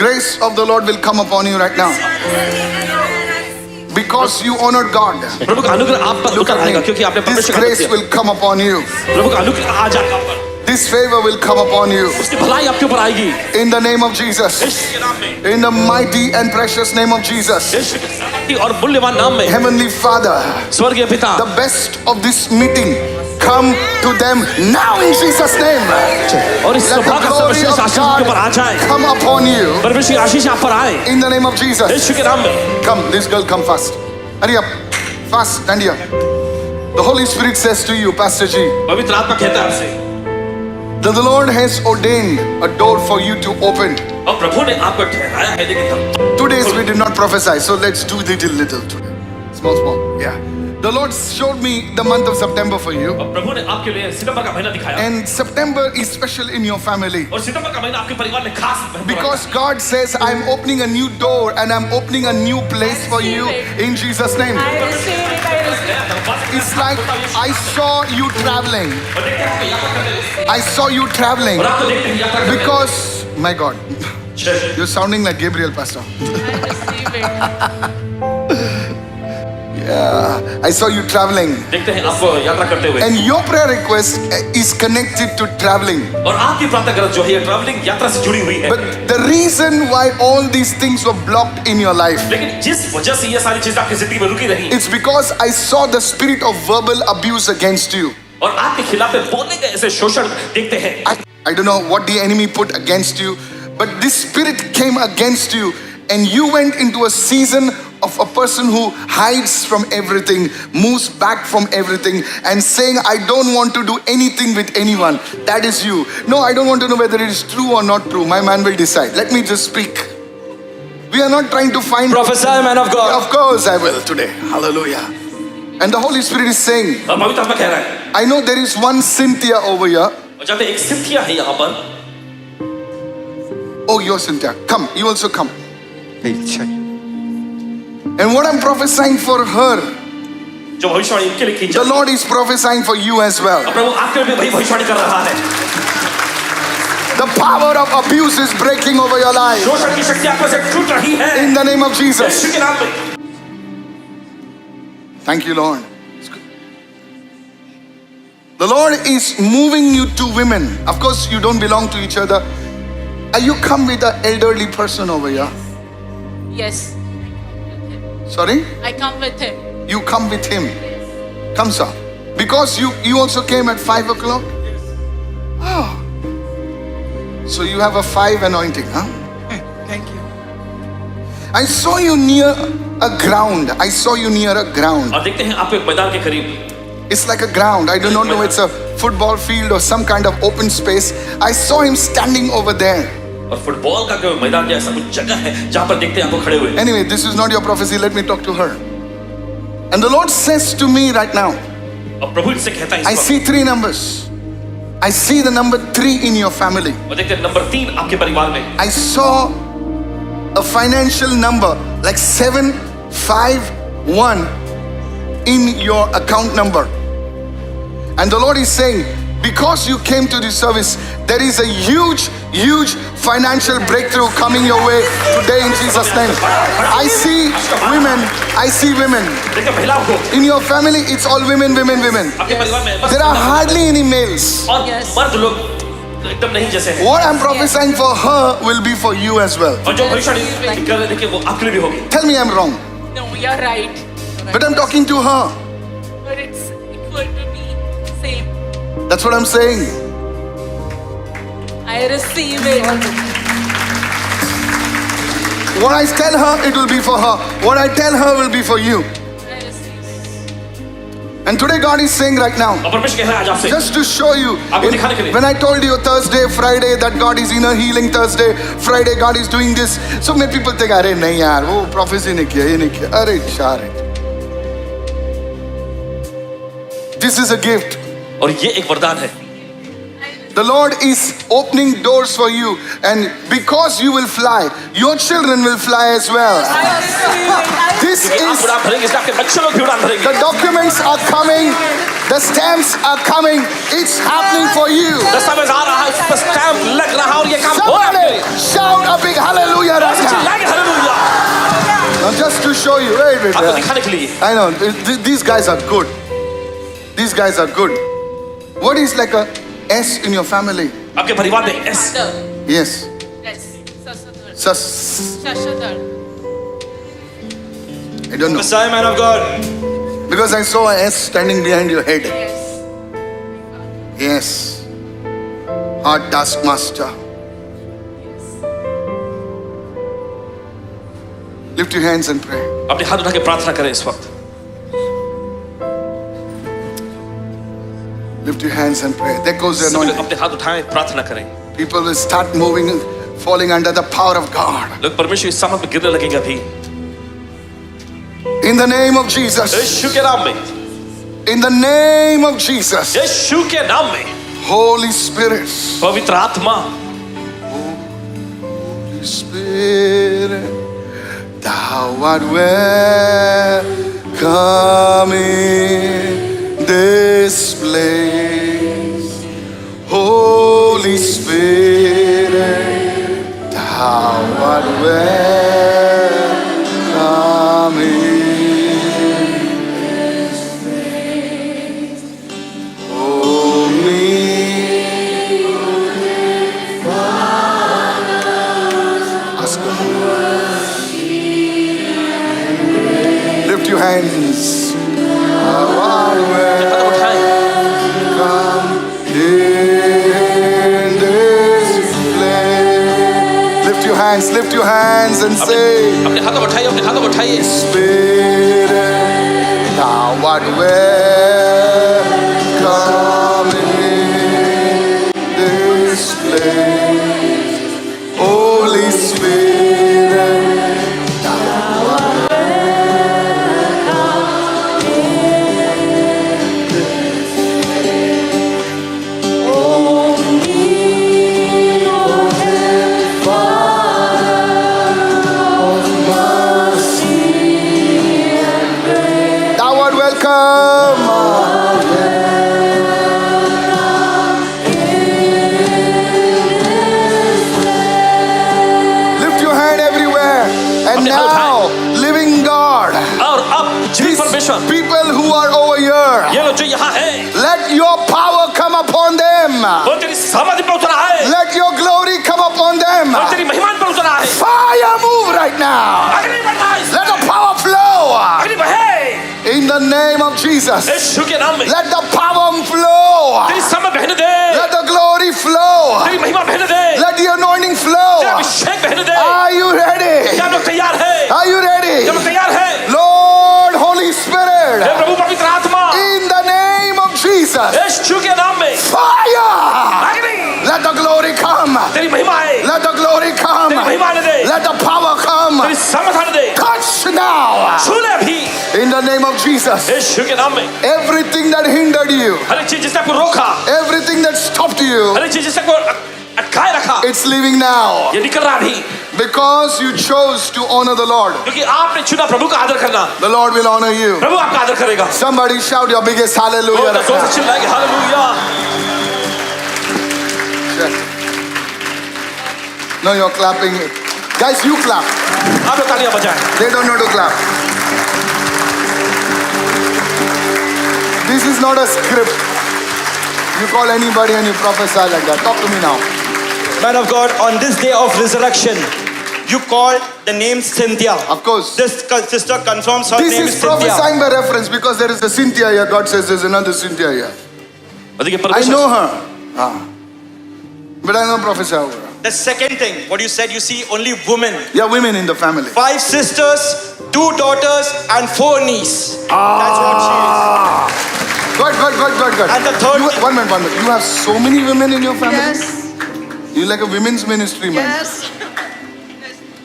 grace of the Lord will come upon you right now. Because you honored God. प्रभु का अनुग्रह आप पर Look उतर at आएगा me. क्योंकि आपने This परमेश्वर का grace किया। will come upon you. प्रभु का अनुग्रह आ जाएगा आप पर। This favor will come upon you. उसकी भलाई आपके ऊपर आएगी। In the name of Jesus. यीशु के नाम में। In the mighty and precious name of Jesus. यीशु के सामर्थी और मूल्यवान नाम में। Heavenly Father, स्वर्गीय पिता। the best of this meeting come to them now in Jesus' name. और इस Let the सभा का glory सर्वश्रेष्ठ of आशीष के ऊपर आ God जाए। come upon you. परमेश्वर की आशीष आप पर आए। In the name of Jesus. यीशु के नाम में। Come, this girl, come fast. Hurry up. Fast, stand here. The Holy Spirit says to you, Pastor G, पवित्र आत्मा कहता है आपसे। that the Lord has ordained a door for you to open. और प्रभु ने आपको ठहराया है लेकिन हम 2 days we did not prophesy, so let's do little today. Small. Yeah. The Lord showed me the month of September for you. और प्रभु ने आपके लिए सितंबर का महीना दिखाया। And September is special in your family. और सितंबर का महीना आपके परिवार में खास महत्व रखता है। Because God says, I'm opening a new door and I'm opening a new place for you in Jesus' name. I receive it. I receive it. It's like I saw you traveling. और देखते हैं आपको यात्रा करते हुए। I saw you traveling और आपको देखते हैं यात्रा करते हुए। because, my God, you're sounding like Gabriel, Pastor. I receive it. Yeah, I saw you traveling. देखते हैं आपको यात्रा करते हुए। And your prayer request is connected to traveling. और आपकी प्रार्थना गरज जो है ये ट्रैवलिंग यात्रा से जुड़ी हुई है। But the reason why all these things were blocked in your life, लेकिन जिस वजह से ये सारी चीजें आपकी जिंदगी में रुकी रही it's because I saw the spirit of verbal abuse against you. और आपके खिलाफ में बोलने के ऐसे शोषण देखते हैं। I don't know what the enemy put against you, but this spirit came against you and you went into a season of a person who hides from everything, moves back from everything and saying, I don't want to do anything with anyone. That is you. No, I don't want to know whether it is true or not true. My man will decide. Let me just speak. We are not trying to find... Prophesy, man of God. Of course I will today. Hallelujah. And the Holy Spirit is saying, और पवित्र आत्मा कह रहा है। I know there is one Cynthia over here. और जहाँ पे एक सिंथिया है यहाँ पर। Oh, you're Cynthia. Come, you also come. And what I'm prophesying for her, जो भविष्यवाणी इनके लिए की the जाती है। Lord is prophesying for you as well. और प्रभु आपके लिए भी वही भविष्यवाणी कर रहा है। The power of abuse is breaking over your life. शोषण की शक्ति आपको से टूट रही है। In the name of Jesus. यीशु के नाम में। Thank you, Lord. The Lord is moving you to women. Of course, you don't belong to each other. You come with an elderly person over here. Yes. Sorry? I come with him. You come with him. Come, sir. Because you also came at 5 o'clock? Oh. So you have a 5 anointing, huh? Thank you. I saw you near a ground. I saw you near a ground. और देखते हैं आपको एक मैदान के करीब। It's like a ground. I do not know it's a football field or some kind of open space. I saw him standing over there. और football का कोई मैदान जैसा कुछ जगह है जहाँ पर देखते हैं आपको खड़े हुए। Anyway, this is not your prophecy. Let me talk to her. And the Lord says to me right now, और प्रभु इनसे कहता है I see 3 numbers. I see the number 3 in your family. और देखते हैं नंबर 3 आपके परिवार में। I saw a financial number like 751 in your account number. And the Lord is saying, because you came to this service, there is a huge financial breakthrough coming your way today in Jesus' name. I see women. देखिए महिलाओं को In your family, it's all women. आपके परिवार में बस There are hardly any males. और Yes. मर्द लोग एकदम नहीं जैसे हैं। What I'm prophesying for her will be for you as well. और जो भविष्यवाणी कर रहे थे कि वो आपके लिए भी होगी। Tell me I'm wrong, No, you're right. but I'm talking to her. But it's equal to me. Same. That's what I'm saying. I receive it. What I tell her, it will be for her. What I tell her will be for you. I receive it. And today God is saying right now, और परमेश्वर कह रहा है आज आपसे just to show you, आपको दिखाने के लिए। when I told you Thursday, Friday that God is inner healing, Thursday, Friday God is doing this. So many people think, अरे नहीं यार, वो prophecy नहीं किया, ये नहीं किया. अरे यार, this is a gift. और ये एक वरदान है। The Lord is opening doors for you, and because you will fly, your children will fly as well. I receive it. This आप is उड़ान भरेंगे इसलिए आपके बच्चे लोग भी उड़ान भरेंगे। the documents are coming. The stamps are coming. It's happening for you. दस्तावेज आ रहा है, उस पर स्टैम्प लग रहा है और ये काम हो रहा है। Somebody shout a big hallelujah right now. चिल्लाएंगे hallelujah. Now just to show you, wait. आपको दिखाने के लिए। I know, these guys are good. These guys are good. What is like a S in your family? आपके परिवार में S. Yes. Yes. Sasadar. Sus. Shashadar. I don't know. Messiah, man of God. Because I saw a S standing behind your head. Yes. Yes. Our taskmaster. Lift your hands and pray. अपने हाथ उठा के प्रार्थना करें इस वक्त। Lift your hands and pray. There goes the सब लोग anointing. अपने हाथ उठाएं, प्रार्थना करें। People will start moving, falling under the power of God. लोग परमेश्वर की सामर्थ में गिरने लगेंगे अभी। In the name of Jesus. यीशु के नाम में, In the name of Jesus. यीशु के नाम में, Holy Spirit. पवित्र आत्मा, Holy Spirit. Thou art welcome in this place. Holy Spirit. Thou art welcome in this place. Holy. Ask God. Lift your hands. Thou art हाथ उठाएं। welcome in this place. Lift your hands and say, अपने हाथों को उठाइए, अपने हाथों को उठाइए। Spirit, thou art welcome in this place. Holy Spirit, thou art welcome in this place. Thou art welcome. Lift your hand everywhere. And अपने हाथ now, living God, और अब जीवित these परमेश्वर, people who are over here, ये लोग जो यहाँ हैं, let your power come upon them. वो तेरी सामर्थ्य पर उतर आए, Let your glory come upon them. और तेरी महिमा पर उतर आए। Fire move right now. अग्नि बढ़ाए, Let the power flow. अग्नि बहे, In the name of Jesus. यीशु के नाम में। Let the power flow. तेरी सामर्थ बहने दे, Let the glory flow. तेरी महिमा बहने दे, Let the anointing तेरा flow. अभिषेक बहने दे। Are you ready? क्या लोग तैयार हैं? Are you क्या ready? लोग तैयार हैं? Lord, Holy हे Spirit, प्रभु पवित्र आत्मा, in the name of Jesus, यीशु के नाम में fire. अग्नि, Let the glory come. तेरी महिमा आए, Let the glory come. तेरी महिमा आने दे, Let the power come. तेरी सामर्थ आने दे। Touch now. छू ले अभी, In the name of Jesus. यीशु के नाम में। Everything that hindered you, हर एक चीज जिसने आपको रोका, everything that stopped you, हर एक चीज जिसने आपको अटकाए रखा, it's leaving now. ये निकल रहा अभी, Because you chose to honor the Lord, क्योंकि आपने चुना प्रभु का आदर करना। the Lord will honor you. प्रभु आपका आदर करेगा। Somebody shout your biggest hallelujah. और right जोर से now. चिल्लाएंगे hallelujah. No, you're clapping. Guys, you clap. आप लोग तालियां बजाएं। They don't know to clap. This is not a script. You call anybody and you prophesy like that. Talk to me now. Man of God, on this day of resurrection, you called the name Cynthia. Of course. This sister confirms her This name is is Cynthia. prophesying by reference because there is a Cynthia here. God says there's another Cynthia here. और देखिए I परमेश्वर, know her. But I don't prophesy over her. The second thing, what you said, you see only women. Yeah, women in the family. 5 sisters, 2 daughters, and 4 nieces. That's what she Good. And the third thing- One minute. You have so many women in your family? Yes. You're like a women's ministry, man. Yes.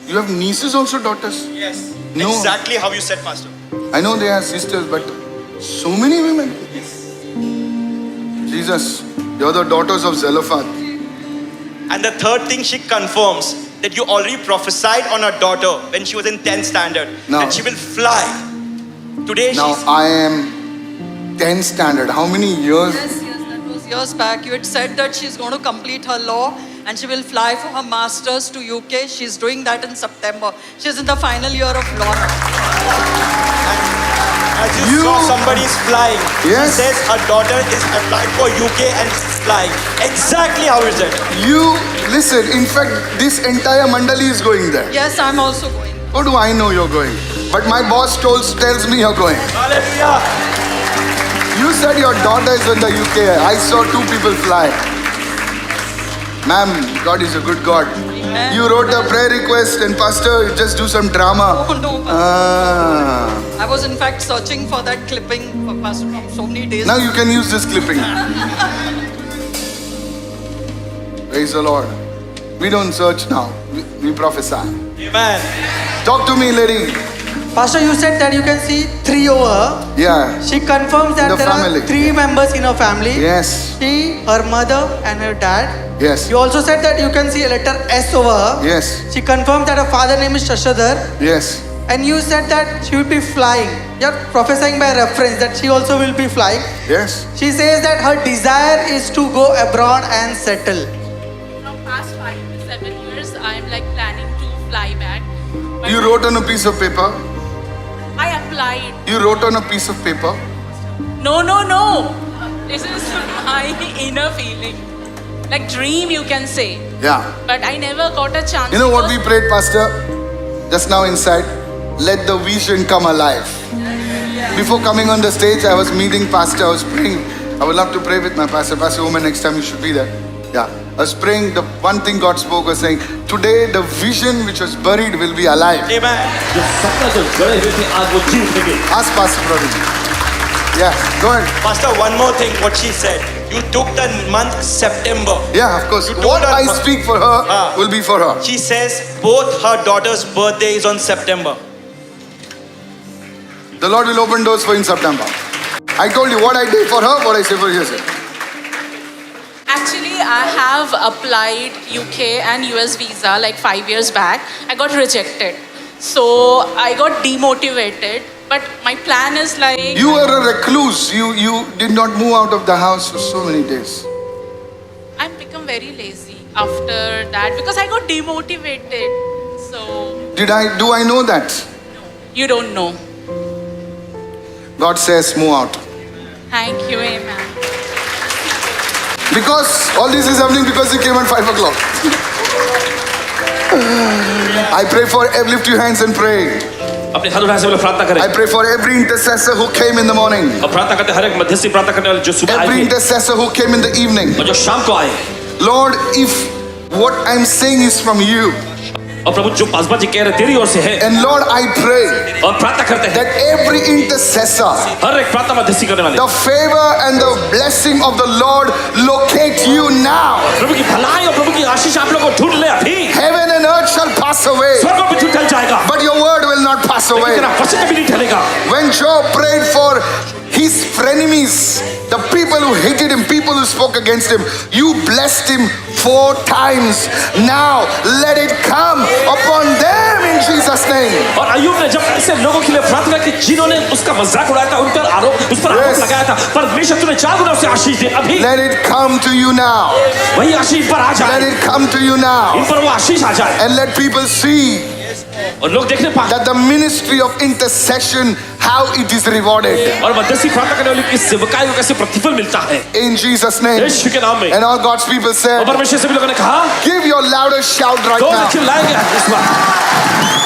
You have nieces also, daughters? is. Yes. No. Exactly how you said, Pastor. I know they are sisters, but so many women. Jesus, you're the daughters of Zelophehad. And the third thing she confirms that you already prophesied on her daughter when she was in 10th standard No. that she will fly. Today Now she's I am 10th standard. How many years? Yes, that was years back. You had said that she's going to complete her law and she will fly for her masters to UK. She's doing that in September. She's in the final year of law. As you saw, somebody's flying. Yes. She says her daughter is applied for UK and she's flying. Exactly how is it? You listen. In fact, this entire mandali is going there. Yes, I'm also going. How do I know you're going? But my boss tells me you're going. Hallelujah. You said your daughter is in the UK. I saw 2 people fly. Ma'am, God is a good God. Amen. You wrote a prayer request and pastor, just do some drama. Oh, no. Ah. I was in fact searching for that clipping for Pastor from so many days. Now you can use this clipping. Praise the Lord. We don't search now. We prophesy. Amen. Talk to me, lady. Pastor, you said that you can see 3 over her. Yeah. She confirms that The there family. are 3 members in her family. Yes. She, her mother, and her dad. Yes. You also said that you can see a letter S over her. Yes. She confirms that her father name is Shashadhar. Yes. And you said that she will be flying. You're prophesying by reference that she also will be flying. Yes. She says that her desire is to go abroad and settle. From past 5 to 7 years, I'm like planning to fly back. But You wrote on a piece of paper. I applied. You wrote on a piece of paper. No. This is my inner feeling. Like dream, you can say. Yeah. But I never got a chance. You know what we because- prayed, Pastor? Just now inside. Let the vision come alive. Before coming on the stage, I was meeting Pastor. I was praying. I would love to pray with my pastor. Pastor Woman, next time you should be there. Yeah. I was praying. The one thing God spoke was saying, today the vision which was buried will be alive. Amen. जो सपना जो गड़े हुए थे आज वो जी उठेंगे Ask Pastor Praveen. Yeah. Go ahead. Pastor, one more thing what she said. You took the month September. Yeah, of course. You told What her- I speak for her will be for her. She says both her daughter's birthday is on September. The Lord will open doors for you in September. I told you what I did for her, what I say for you. Actually, I have applied UK and US visa like 5 years back. I got rejected. So I got demotivated. But my plan is like You were a recluse. You did not move out of the house for so many days. I've become very lazy after that because I got demotivated. So Do I know that? you don't know. God says move out. Thank you, amen. Because all this is happening because you came at 5 o'clock. I pray for every, lift your hands and pray. अपने हाथ उठाए से बोले प्रार्थना करें I pray for every intercessor who came in the morning. और प्रार्थना करते हर एक मध्यस्थी प्रार्थना करने वाले जो सुबह Every आए थे intercessor who came in the evening. और जो शाम को आए Lord, if what I'm saying is from you, और प्रभु जो पासबा जी कह रहे तेरी ओर से है and Lord, I pray और प्रार्थना करते हैं that every intercessor, हर एक प्रार्थना मध्यस्थी करने वाले the favor and the blessing of the Lord locate you now. प्रभु की भलाई और प्रभु की आशीष आप लोगों को ढूंढ ले अभी Heaven and earth shall pass away, स्वर्ग और पृथ्वी टल जाएगा but your word will not pass लेकिन away. तेरा वचन कभी नहीं टलेगा When Job prayed for his frenemies, the people who hated him, people who spoke against him, you blessed him 4 times. Now let it come upon them in Jesus' name. और अय्यूब ने जब ऐसे लोगों के लिए प्रार्थना की जिन्होंने उसका मजाक उड़ाया था उस पर आरोप Yes. लगाया था परमेश्वर तूने 4 गुना उसे आशीष दे अभी Let it come to you now. वही आशीष पर आ Let जाए it come to you now. इन पर वो आशीष आ जाए And let people see और लोग देखने पाए that the ministry of intercession, how it is rewarded. और मध्यस्थी प्रार्थना करने वाले की सेवकाई को कैसे प्रतिफल मिलता है In Jesus' name. यीशु के नाम में And all God's people और said, परमेश्वर सभी लोगों ने कहा give your loudest shout right दो now. चिल्लाएंगे इस बार